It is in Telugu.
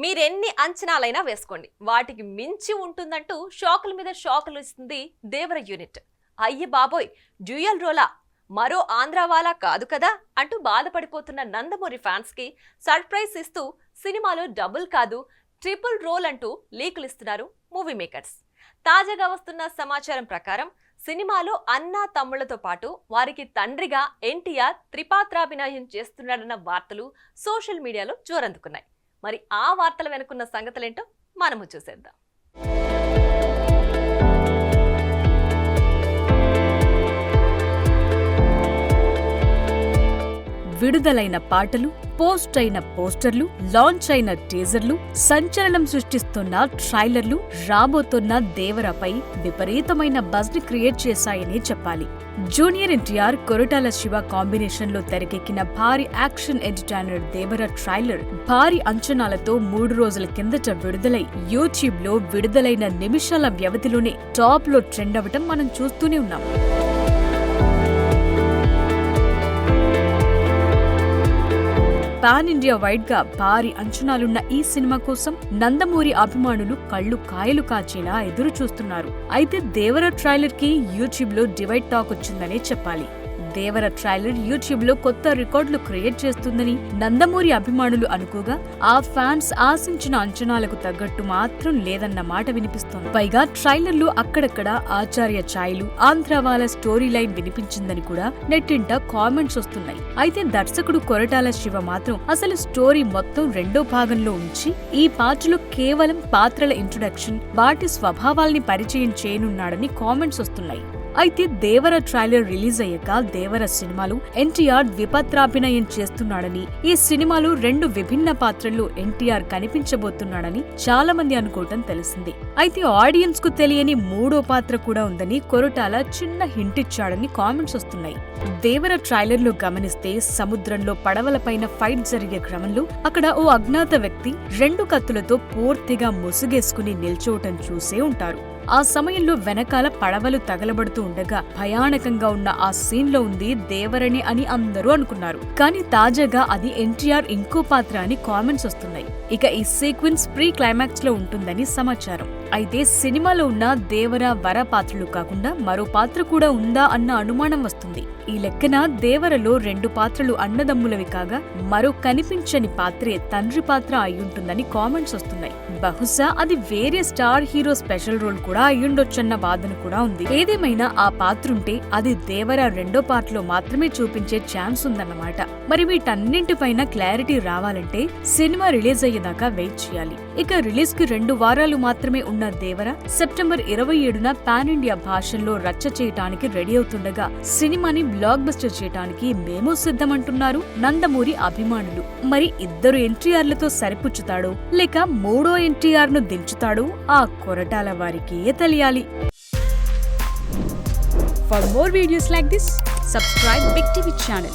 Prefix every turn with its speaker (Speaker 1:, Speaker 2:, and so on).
Speaker 1: మీరెన్ని అంచనాలైనా వేసుకోండి, వాటికి మించి ఉంటుందంటూ షాకుల మీద షాకులు ఇస్తుంది దేవర యూనిట్. అయ్యి బాబోయ్, డ్యూయల్ రోలా, మరో ఆంధ్రావాలా కాదు కదా అంటూ బాధపడిపోతున్న నందమూరి ఫ్యాన్స్ కి సర్ప్రైజ్ ఇస్తూ సినిమాలో డబుల్ కాదు ట్రిపుల్ రోల్ అంటూ లీకులు ఇస్తున్నారు మూవీ మేకర్స్. తాజాగా వస్తున్న సమాచారం ప్రకారం సినిమాలో అన్నా తమ్ముళ్లతో పాటు వారికి తండ్రిగా ఎన్టీఆర్ త్రిపాత్రాభినయం చేస్తున్నాడన్న వార్తలు సోషల్ మీడియాలో జోరందుకున్నాయి. మరి ఆ వార్తల వెనుకున్న సంగతులేంటో మనము చూసేద్దాం.
Speaker 2: విడుదలైన పాటలు, పోస్ట్ అయిన పోస్టర్లు, లాంచ్ అయిన టీజర్లు, సంచలనం సృష్టిస్తున్న ట్రైలర్లు రాబోతున్న దేవరపై విపరీతమైన బజ్ ని క్రియేట్ చేశాయని చెప్పాలి. జూనియర్ ఎన్టీఆర్, కొరటాల శివ కాంబినేషన్ లో తెరకెక్కిన భారీ యాక్షన్ ఎంటర్టైనర్ దేవర ట్రైలర్ భారీ అంచనాలతో 3 రోజుల కిందట విడుదలై యూట్యూబ్ లో విడుదలైన నిమిషాల వ్యవధిలోనే టాప్ లో ట్రెండ్ అవ్వటం మనం చూస్తూనే ఉన్నాం. పాన్ ఇండియా వైడ్ గా భారీ అంచనాలున్న ఈ సినిమా కోసం నందమూరి అభిమానులు కళ్ళు కాయలు కాచేలా ఎదురు చూస్తున్నారు. అయితే దేవర ట్రైలర్ కి యూట్యూబ్ లో డివైడ్ టాక్ వచ్చిందనే చెప్పాలి. దేవర ట్రైలర్ యూట్యూబ్ లో కొత్త రికార్డులు క్రియేట్ చేస్తుందని నందమూరి అభిమానులు అనుకోగా, ఆ ఫ్యాన్స్ ఆశించిన అంచనాలకు తగ్గట్టు మాత్రం లేదన్న మాట వినిపిస్తోంది. పైగా ట్రైలర్ లో అక్కడక్కడ ఆచార్య ఛాయలు, ఆంధ్రావాల స్టోరీ లైన్ వినిపించిందని కూడా నెట్టింట కామెంట్స్ వస్తున్నాయి. అయితే దర్శకుడు కొరటాల శివ మాత్రం అసలు స్టోరీ మొత్తం రెండో భాగంలో ఉంచి ఈ పాటలో కేవలం పాత్రల ఇంట్రొడక్షన్, వాటి స్వభావాల్ని పరిచయం చేయనున్నాడని కామెంట్స్ వస్తున్నాయి. అయితే దేవర ట్రైలర్ రిలీజ్ అయ్యాక దేవర సినిమాలో ఎన్టీఆర్ ద్విపాత్రాభినయం చేస్తున్నాడని, ఈ సినిమాలో 2 విభిన్న పాత్రల్లో ఎన్టీఆర్ కనిపించబోతున్నాడని చాలా మంది అనుకోవటం తెలిసింది. అయితే ఆడియన్స్ కు తెలియని 3వ పాత్ర కూడా ఉందని కొరటాల చిన్న హింట్ ఇచ్చాడని కామెంట్స్ వస్తున్నాయి. దేవర ట్రైలర్ లో గమనిస్తే సముద్రంలో పడవలపైన ఫైట్ జరిగే క్రమంలో అక్కడ ఓ అజ్ఞాత వ్యక్తి 2 కత్తులతో పూర్తిగా ముసుగేసుకుని నిల్చోవటం చూసే ఉంటారు. ఆ సమయంలో వెనకాల పడవలు తగలబడుతూ ఉండగా భయానకంగా ఉన్న ఆ సీన్ లో ఉంది దేవరని అని అందరూ అనుకున్నారు. కానీ తాజాగా అది ఎన్టీఆర్ ఇంకో పాత్ర అని కామెంట్స్ వస్తున్నాయి. ఇక ఈ సీక్వెన్స్ ప్రీ క్లైమాక్స్ లో ఉంటుందని సమాచారం. అయితే సినిమాలో ఉన్న దేవర వర పాత్రలు కాకుండా మరో పాత్ర కూడా ఉందా అన్న అనుమానం వస్తుంది. ఈ లెక్కన దేవరలో 2 పాత్రలు అన్నదమ్ములవి కాగా మరో కనిపించని పాత్రే తండ్రి పాత్ర అయ్యుంటుందని కామెంట్స్ వస్తున్నాయి. బహుశా అది వేరే స్టార్ హీరో స్పెషల్ రోల్ కూడా అయ్యుండొచ్చన్న వాదన కూడా ఉంది. ఏదేమైనా ఆ పాత్రుంటే అది దేవర 2వ పార్ట్ లో మాత్రమే చూపించే ఛాన్స్ ఉందన్నమాట. మరి వీటన్నింటిపైన క్లారిటీ రావాలంటే సినిమా రిలీజ్ అయ్యేదాకా వెయిట్ చేయాలి. ఇక రిలీజ్ కి 2 వారాలు మాత్రమే ఉన్న దేవర సెప్టెంబర్ 27న పాన్ ఇండియా భాషల్లో రచ్చ చేయటానికి రెడీ అవుతుండగా సినిమాని బ్లాక్ బస్టర్ చేయటానికి మేము సిద్ధమంటున్నారు నందమూరి అభిమానులు. మరి 2 ఎన్టీఆర్లతో సరిపుచ్చుతాడో లేక 3వ ఎన్టీఆర్ ను దించుతాడో ఆ కొరటాల వారికి తెలియాలి. For more videos like this, subscribe Big TV channel.